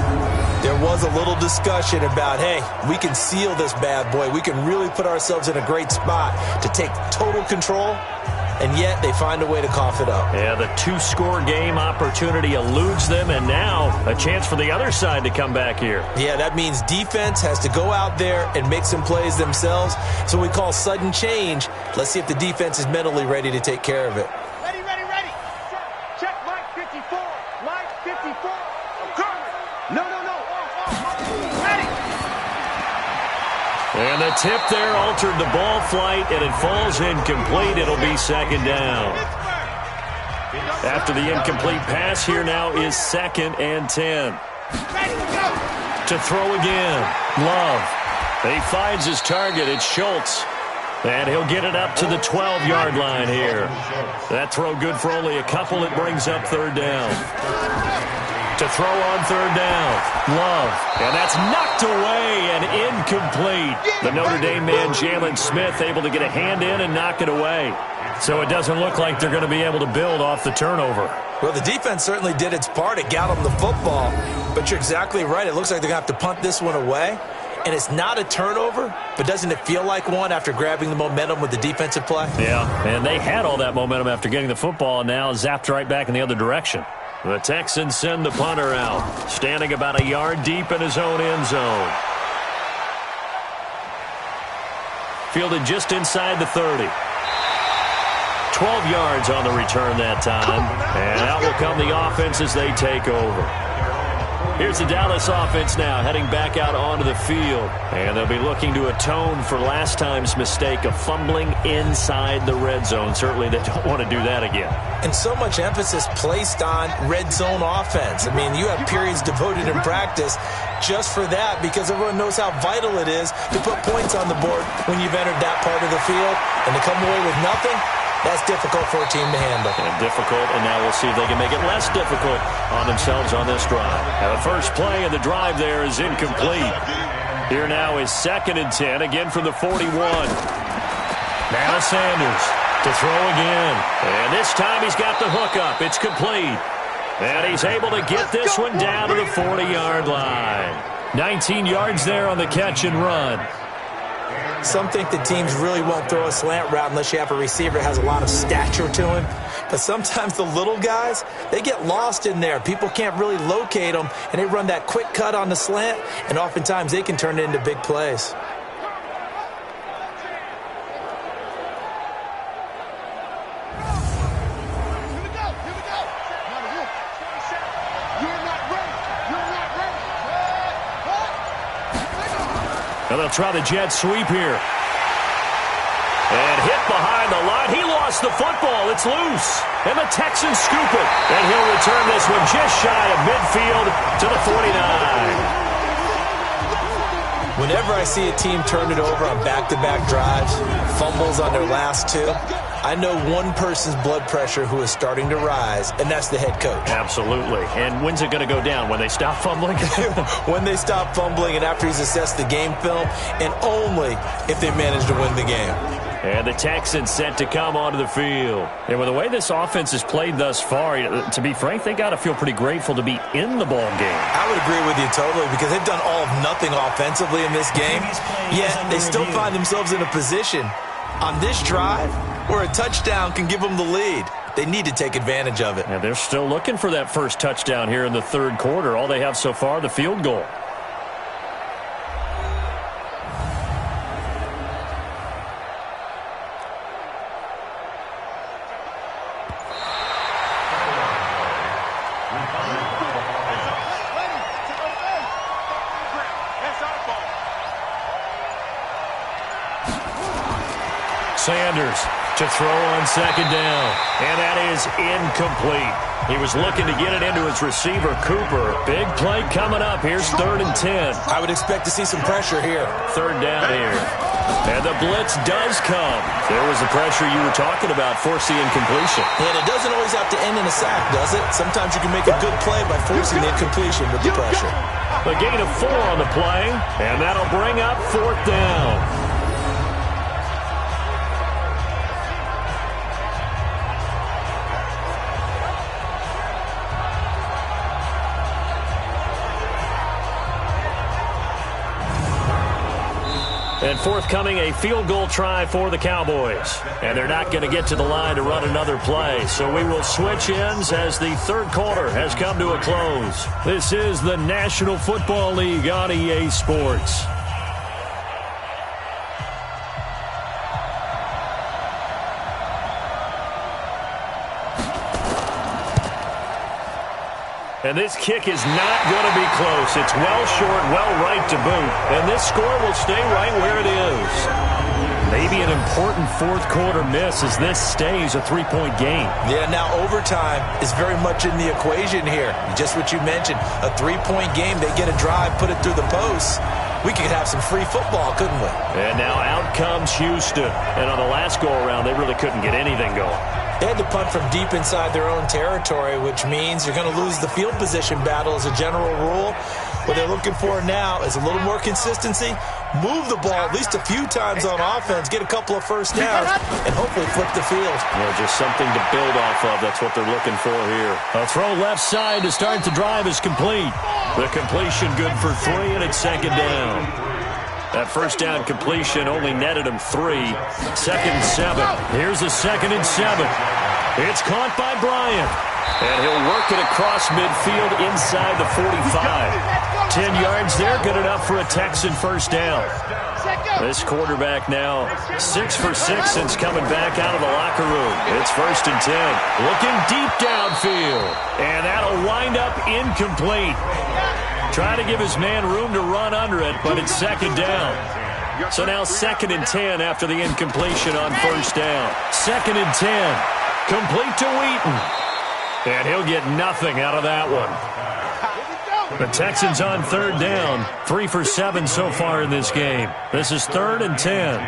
there was a little discussion about, hey, we can seal this bad boy. We can really put ourselves in a great spot to take total control, and yet they find a way to cough it up. Yeah, the 2-score game opportunity eludes them, and now a chance for the other side to come back here. Yeah, that means defense has to go out there and make some plays themselves. So we call sudden change. Let's see if the defense is mentally ready to take care of it. Ready, ready, ready. Check Mike 54. Mike 54. I'm coming. No. Ready. And the tip there altered the ball flight, and it falls incomplete. It'll be 2nd down. After the incomplete pass, here now is 2nd and 10. Ready, go. To throw again. Love. He finds his target. It's Schultz. And he'll get it up to the 12-yard line here. That throw good for only a couple. It brings up 3rd down. To throw on 3rd down. Love. And that's knocked away and incomplete. The Notre Dame man, Jalen Smith, able to get a hand in and knock it away. So it doesn't look like they're going to be able to build off the turnover. Well, the defense certainly did its part. It got them the football. But you're exactly right. It looks like they're going to have to punt this one away. And it's not a turnover, but doesn't it feel like one after grabbing the momentum with the defensive play? Yeah, and they had all that momentum after getting the football, and now zapped right back in the other direction. The Texans send the punter out, standing about a yard deep in his own end zone. Fielded just inside the 30. 12 yards on the return that time. And out will come the offense as they take over. Here's the Dallas offense now, heading back out onto the field. And they'll be looking to atone for last time's mistake of fumbling inside the red zone. Certainly they don't want to do that again. And so much emphasis placed on red zone offense. I mean, you have periods devoted in practice just for that, because everyone knows how vital it is to put points on the board when you've entered that part of the field. And to come away with nothing, that's difficult for a team to handle. And difficult, and now we'll see if they can make it less difficult on themselves on this drive. Now the first play of the drive there is incomplete. Here now is 2nd and 10, again from the 41. Now Sanders to throw again. And this time he's got the hook up. It's complete. And he's able to get this one down to the 40-yard line. 19 yards there on the catch and run. Some think that teams really won't throw a slant route unless you have a receiver that has a lot of stature to him. But sometimes the little guys, they get lost in there. People can't really locate them, and they run that quick cut on the slant, and oftentimes they can turn it into big plays. And they'll try the jet sweep here. And hit behind the line. He lost the football. It's loose. And the Texans scoop it. And he'll return this one just shy of midfield to the 49. Whenever I see a team turn it over on back-to-back drives, fumbles on their last two, I know one person's blood pressure who is starting to rise, and that's the head coach. Absolutely. And when's it going to go down? When they stop fumbling? When they stop fumbling and after he's assessed the game film, and only if they manage to win the game. And the Texans set to come onto the field. And with the way this offense has played thus far, to be frank, they got to feel pretty grateful to be in the ball game. I would agree with you totally, because they've done all of nothing offensively in this game, yet they still find themselves in a position on this drive where a touchdown can give them the lead. They need to take advantage of it. And they're still looking for that first touchdown here in the third quarter. All they have so far, the field goal. Sanders to throw on second down. And that is incomplete. He was looking to get it into his receiver, Cooper. Big play coming up. Here's 3rd and 10. I would expect to see some pressure here. 3rd down here. And the blitz does come. There was the pressure you were talking about, forcing incompletion. And it doesn't always have to end in a sack, does it? Sometimes you can make a good play by forcing the incompletion with the pressure. A gain of 4 on the play, and that'll bring up 4th down. And forthcoming, a field goal try for the Cowboys. And they're not going to get to the line to run another play. So we will switch ends as the 3rd quarter has come to a close. This is the National Football League on EA Sports. And this kick is not going to be close. It's well short, well right to boot. And this score will stay right where it is. Maybe an important 4th quarter miss as this stays a 3-point game. Yeah, now overtime is very much in the equation here. Just what you mentioned, a 3-point game. They get a drive, put it through the posts. We could have some free football, couldn't we? And now out comes Houston. And on the last go-around, they really couldn't get anything going. They had to punt from deep inside their own territory, which means you're going to lose the field position battle as a general rule. What they're looking for now is a little more consistency, move the ball at least a few times on offense, get a couple of first downs, and hopefully flip the field. Yeah, just something to build off of. That's what they're looking for here. A throw left side to start the drive is complete. The completion good for 3, and it's 2nd down. That first down completion only netted him 3. 2nd and 7. Here's a 2nd and 7. It's caught by Bryant. And he'll work it across midfield inside the 45. 10 yards there, good enough for a Texan first down. This quarterback now 6 for 6 since coming back out of the locker room. It's 1st and 10. Looking deep downfield. And that'll wind up incomplete. Try to give his man room to run under it, but it's 2nd down. So now 2nd and 10 after the incompletion on first down. 2nd and 10. Complete to Wheaton. And he'll get nothing out of that one. The Texans on 3rd down. 3 for 7 so far in this game. This is 3rd and 10.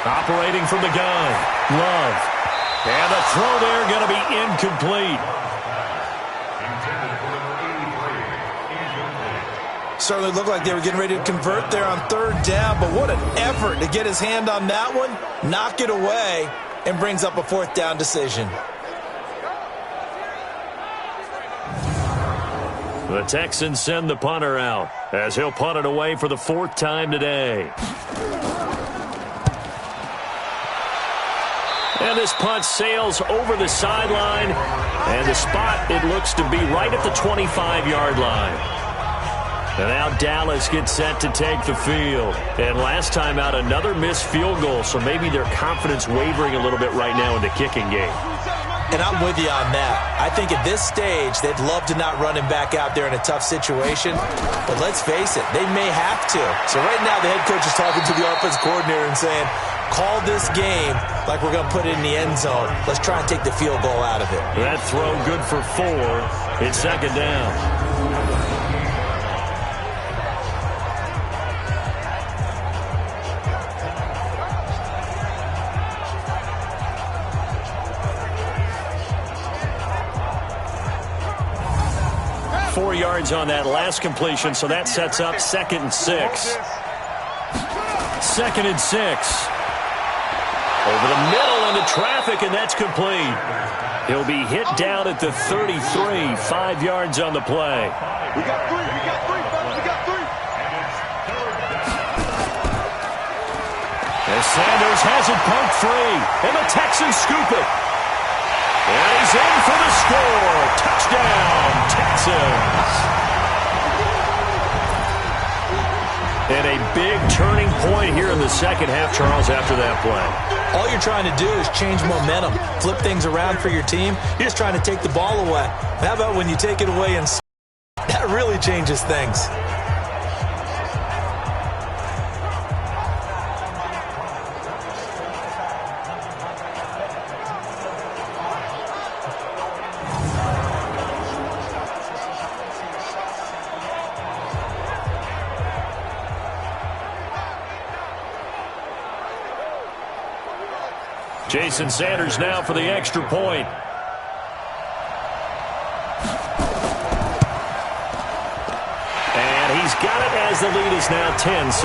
Operating from the gun. Love. And the throw there going to be incomplete. Certainly looked like they were getting ready to convert there on 3rd down, but what an effort to get his hand on that one, knock it away, and brings up a 4th down decision. The Texans send the punter out as he'll punt it away for the 4th time today. And this punt sails over the sideline, and the spot, it looks to be right at the 25-yard line. And now Dallas gets set to take the field. And last time out, another missed field goal, so maybe their confidence wavering a little bit right now in the kicking game. And I'm with you on that. I think at this stage, they'd love to not run him back out there in a tough situation. But let's face it, they may have to. So right now, the head coach is talking to the offense coordinator and saying, call this game like we're going to put it in the end zone. Let's try and take the field goal out of it. That throw good for 4. It's 2nd down. Yards on that last completion, so that sets up 2nd and 6. 2nd and 6. Over the middle into traffic, and that's complete. He'll be hit down at the 33, 5 yards on the play. We got 3, fellas, we got 3. As Sanders has it pumped free, and the Texans scoop it. And he's in for the score. Touchdown, Texans. And a big turning point here in the second half, Charles, after that play. All you're trying to do is change momentum, flip things around for your team. You're just trying to take the ball away. How about when you take it away and that really changes things. Jason Sanders now for the extra point. And he's got it as the lead is now 10-6.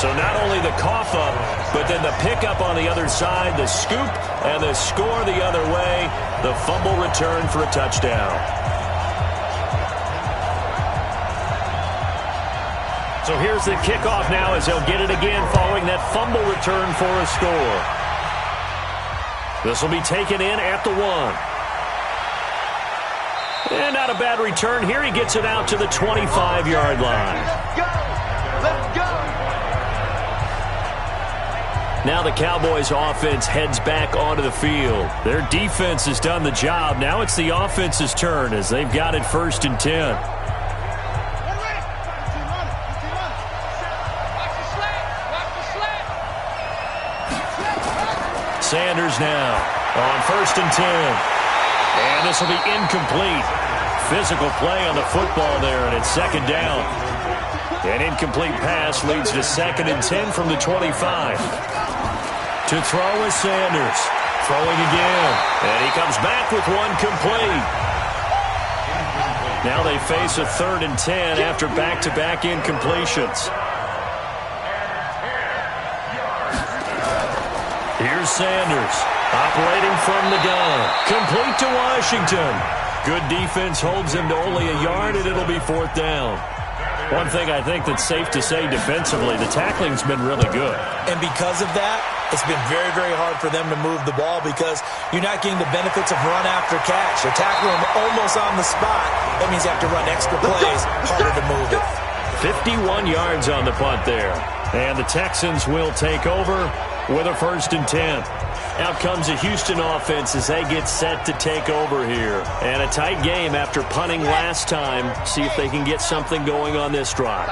So not only the cough up, but then the pickup on the other side, the scoop, and the score the other way, the fumble return for a touchdown. So here's the kickoff now as they'll get it again following that fumble return for a score. This will be taken in at the 1. And not a bad return here. He gets it out to the 25-yard line. Let's go! Let's go! Now the Cowboys offense heads back onto the field. Their defense has done the job. Now it's the offense's turn as they've got it 1st and 10. Sanders now on 1st and 10. And this will be incomplete. Physical play on the football there, and it's 2nd down. An incomplete pass leads to 2nd and 10 from the 25. To throw is Sanders. Throwing again. And he comes back with one complete. Now they face a 3rd and 10 after back-to-back incompletions. Here's Sanders. Operating from the gun. Complete to Washington. Good defense holds him to only a yard, and it'll be 4th down. One thing I think that's safe to say defensively, the tackling's been really good. And because of that, it's been very, very hard for them to move the ball because you're not getting the benefits of run after catch. You're tackling them almost on the spot. That means you have to run extra plays, harder to move it. 51 yards on the punt there. And the Texans will take over with a 1st and 10. Out comes the Houston offense as they get set to take over here. And a tight game after punting last time. See if they can get something going on this drive.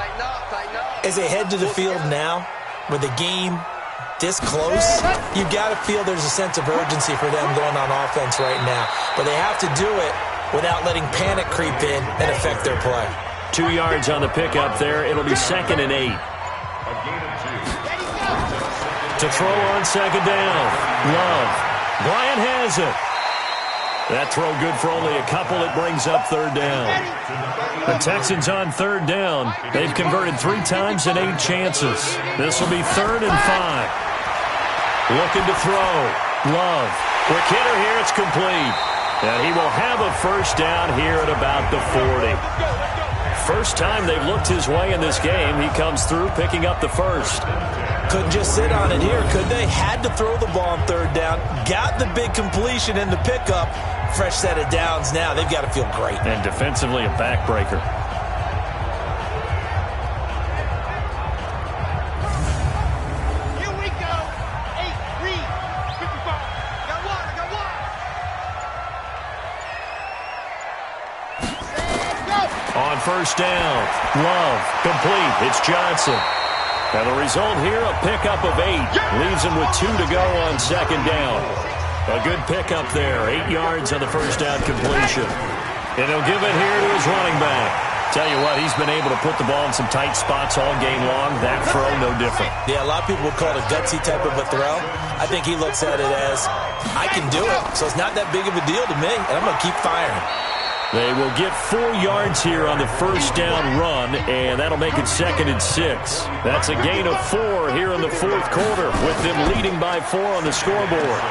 As they head to the field now, with the game this close, you've got to feel there's a sense of urgency for them going on offense right now. But they have to do it without letting panic creep in and affect their play. 2 yards on the pickup there. It'll be 2nd and 8. To throw on 2nd down. Love. Bryant has it. That throw good for only a couple. It brings up 3rd down. The Texans on 3rd down. They've converted 3 times in 8 chances. This will be 3rd and 5. Looking to throw. Love. Quick hitter here. It's complete. And he will have a 1st down here at about the 40. First time they've looked his way in this game. He comes through picking up the 1st. Couldn't just sit on it here, could they? Had to throw the ball on 3rd down. Got the big completion in the pickup. Fresh set of downs now. They've got to feel great. And defensively a backbreaker. Here we go. 8, read. 55. Got one. I got one. On 1st down. Love. Complete. It's Johnson. And the result here, a pickup of 8. Leaves him with 2 to go on 2nd down. A good pickup there. 8 yards on the 1st down completion. And he'll give it here to his running back. Tell you what, he's been able to put the ball in some tight spots all game long. That throw, no different. Yeah, a lot of people would call it a gutsy type of a throw. I think he looks at it as, I can do it, so it's not that big of a deal to me, and I'm going to keep firing. They will get 4 yards here on the 1st down run, and that'll make it 2nd and 6. That's a gain of 4 here in the 4th quarter, with them leading by 4 on the scoreboard.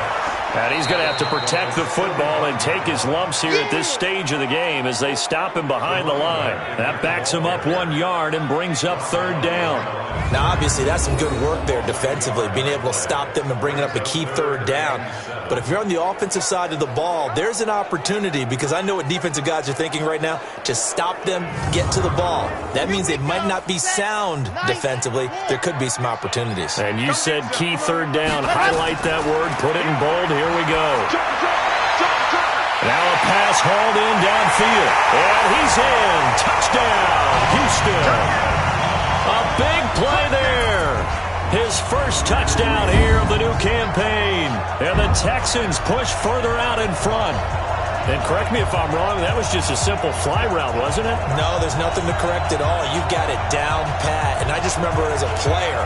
And he's going to have to protect the football and take his lumps here at this stage of the game as they stop him behind the line. That backs him up 1 yard and brings up 3rd down. Now, obviously, that's some good work there defensively, being able to stop them and bringing up a key 3rd down. But if you're on the offensive side of the ball, there's an opportunity, because I know what defensive guys are thinking right now, to stop them, get to the ball. That means they might not be sound defensively. There could be some opportunities. And you said key 3rd down. Highlight that word. Put it in bold. Here we go. Now a pass hauled in downfield. And he's in. Touchdown, Houston. A big play there. His first touchdown here of the new campaign. And the Texans push further out in front. And correct me if I'm wrong, that was just a simple fly route, wasn't it? No, there's nothing to correct at all. You've got it down pat. And I just remember as a player,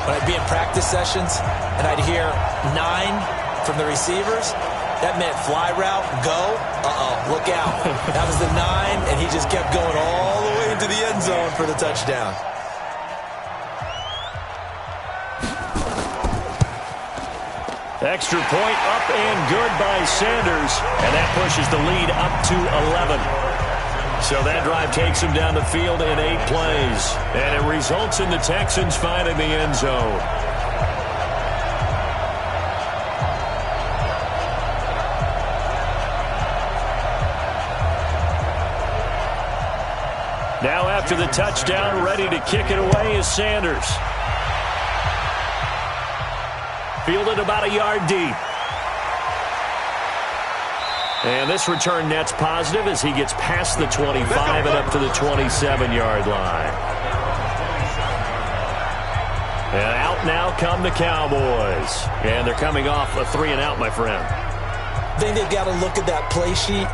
when I'd be in practice sessions and I'd hear 9 from the receivers, that meant fly route, go, look out. That was the 9, and he just kept going all the way into the end zone for the touchdown. Extra point up and good by Sanders, and that pushes the lead up to 11. So that drive takes him down the field in 8 plays, and it results in the Texans finding the end zone. Now after the touchdown, ready to kick it away is Sanders. Fielded about a yard deep. And this return net's positive as he gets past the 25 and up to the 27-yard line. And out now come the Cowboys. And they're coming off a 3-and-out, my friend. I think they've got to look at that play sheet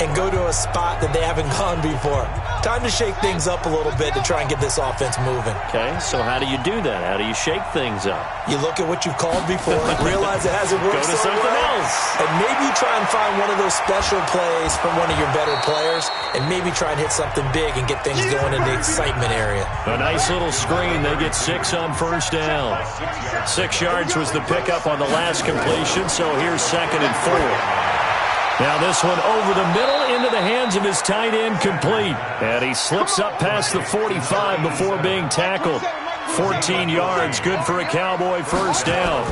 and go to a spot that they haven't gone before. Time to shake things up a little bit to try and get this offense moving. Okay, so how do you do that? How do you shake things up? You look at what you've called before, realize it hasn't worked Go to something else. and maybe try and find one of those special plays from one of your better players, and maybe try and hit something big and get things going in the excitement area. A nice little screen. They get 6 on first down. 6 yards was the pickup on the last completion, so here's 2nd and 4. Now this one over the middle into the hands of his tight end, complete. And he slips up past the 45 before being tackled. 14 yards, good for a Cowboy first down.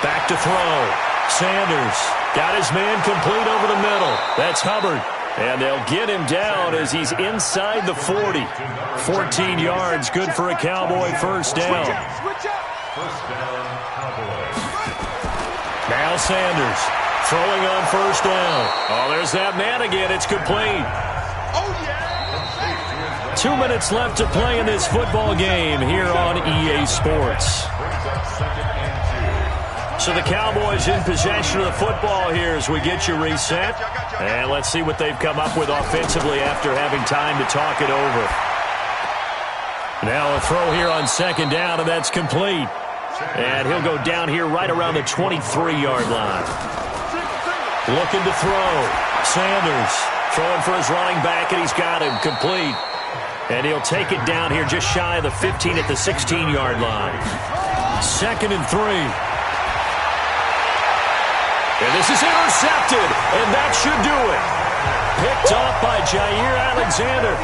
Back to throw. Sanders got his man complete over the middle. That's Hubbard. And they'll get him down as he's inside the 40. 14 yards, good for a Cowboy first down. Now Sanders. Throwing on first down. Oh, there's that man again. It's complete. 2 minutes left to play in this football game here on EA Sports. So the Cowboys in possession of the football here as we get you reset. And let's see what they've come up with offensively after having time to talk it over. Now a throw here on 2nd down, and that's complete. And he'll go down here right around the 23-yard line. Looking to throw. Sanders throwing for his running back, and he's got him complete. And he'll take it down here just shy of the 15 at the 16-yard line. 2nd and 3. And this is intercepted, and that should do it. Picked off by Jair Alexander.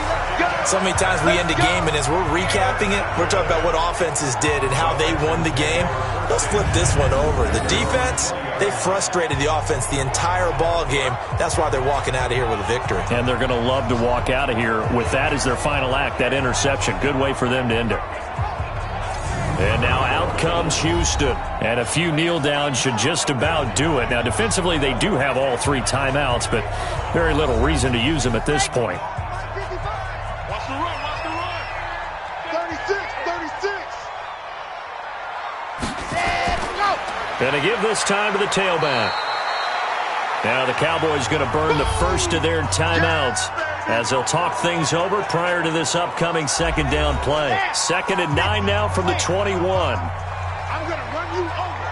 So many times we end a game, and as we're recapping it, we're talking about what offenses did and how they won the game. Let's flip this one over. The defense, they frustrated the offense the entire ball game. That's why they're walking out of here with a victory. And they're going to love to walk out of here with that as their final act, that interception. Good way for them to end it. And now out comes Houston. And a few kneel downs should just about do it. Now, defensively, they do have all 3 timeouts, but very little reason to use them at this point. Watch the run, watch the run. 36. And they give this time to the tailback. Now the Cowboys going to burn the first of their timeouts as they'll talk things over prior to this upcoming 2nd down play. 2nd and 9 now from the 21. I'm going to run you over.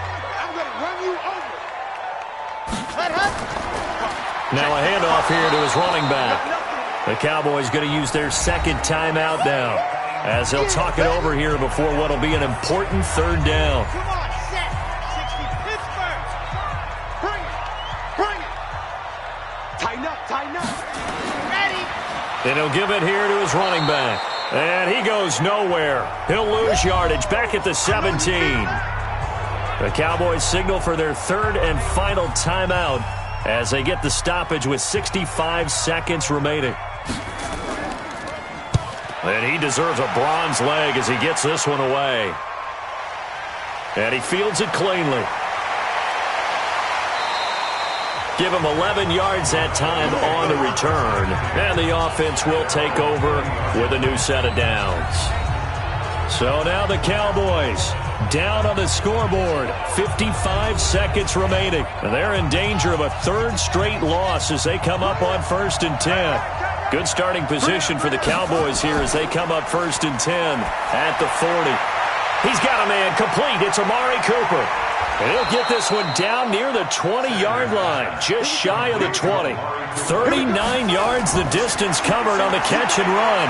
Now a handoff here to his running back. The Cowboys going to use their 2nd timeout now as they'll talk it over here before what will be an important 3rd down. Come on, set. 60 Pittsburgh. Bring it. Tighten up. Ready. And he'll give it here to his running back. And he goes nowhere. He'll lose yardage back at the 17. The Cowboys signal for their 3rd and final timeout as they get the stoppage with 65 seconds remaining. And he deserves a bronze leg as he gets this one away. And he fields it cleanly. Give him 11 yards that time on the return. And the offense will take over with a new set of downs. So now the Cowboys down on the scoreboard. 55 seconds remaining. And they're in danger of a 3rd straight loss as they come up on 1st and 10. Good starting position for the Cowboys here as they come up 1st and 10 at the 40. He's got a man complete. It's Amari Cooper. And he'll get this one down near the 20-yard line, just shy of the 20. 39 yards the distance covered on the catch and run.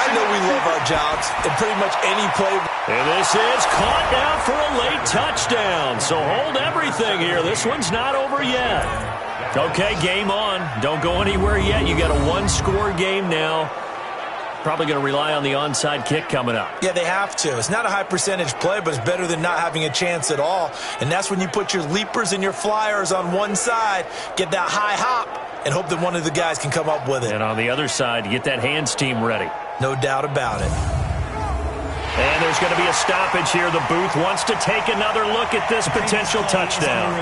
I know we love our jobs in pretty much any play. And this is caught now for a late touchdown. So hold everything here. This one's not over yet. Okay, game on. Don't go anywhere yet. You got a one-score game now. Probably going to rely on the onside kick coming up. Yeah, they have to. It's not a high percentage play, but it's better than not having a chance at all. And that's when you put your leapers and your flyers on one side, get that high hop, and hope that one of the guys can come up with it. And on the other side, you get that hands team ready. No doubt about it. And there's going to be a stoppage here. The booth wants to take another look at this potential touchdown.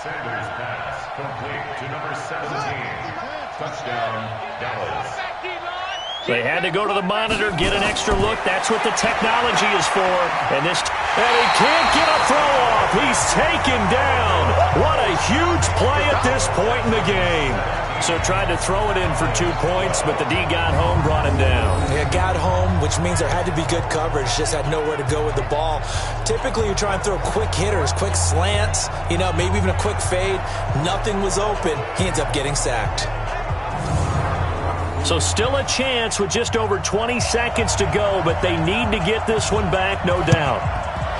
Sanders pass complete to number 17. Touchdown, Dallas. They had to go to the monitor, get an extra look. That's what the technology is for. And he can't get a throw off. He's taken down. What a huge play at this point in the game. So tried to throw it in for 2 points, but the D got home, brought him down. Yeah, got home, which means there had to be good coverage. Just had nowhere to go with the ball. Typically, you try and throw quick hitters, quick slants, maybe even a quick fade. Nothing was open. He ends up getting sacked. So still a chance with just over 20 seconds to go, but they need to get this one back, no doubt.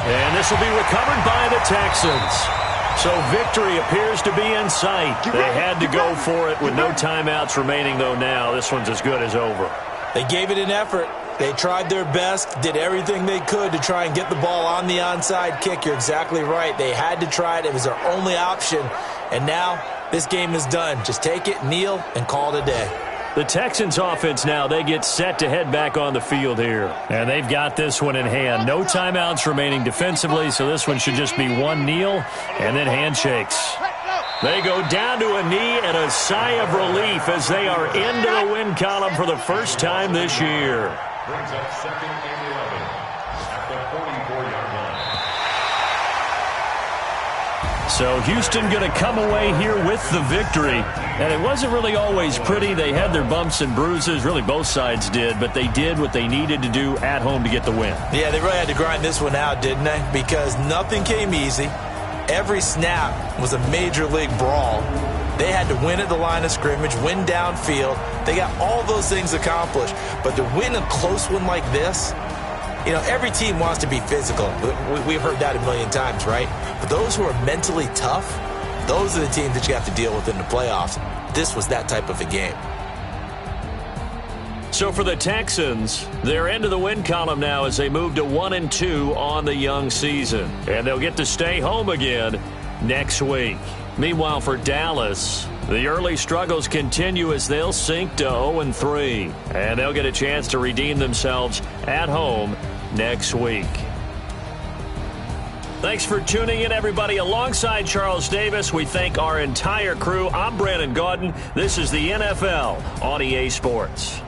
And this will be recovered by the Texans. So victory appears to be in sight. They had to go for it with no timeouts remaining, though now. This one's as good as over. They gave it an effort. They tried their best, did everything they could to try and get the ball on the onside kick. You're exactly right. They had to try it. It was their only option. And now this game is done. Just take it, kneel, and call it a day. The Texans offense now, they get set to head back on the field here. And they've got this one in hand. No timeouts remaining defensively, so this one should just be one kneel and then handshakes. They go down to a knee and a sigh of relief as they are into the win column for the first time this year. Brings up 2nd and 11 at the 44-yard line. So Houston going to come away here with the victory. And it wasn't really always pretty. They had their bumps and bruises. Really, both sides did. But they did what they needed to do at home to get the win. Yeah, they really had to grind this one out, didn't they? Because nothing came easy. Every snap was a major league brawl. They had to win at the line of scrimmage, win downfield. They got all those things accomplished. But to win a close one like this, every team wants to be physical. We've heard that a million times, right? But those who are mentally tough, those are the teams that you have to deal with in the playoffs. This was that type of a game. So for the Texans, they're into the win column now as they move to 1-2 on the young season. And they'll get to stay home again next week. Meanwhile, for Dallas, the early struggles continue as they'll sink to 0-3. And they'll get a chance to redeem themselves at home next week. Thanks for tuning in, everybody. Alongside Charles Davis, we thank our entire crew. I'm Brandon Gaudin. This is the NFL on EA Sports.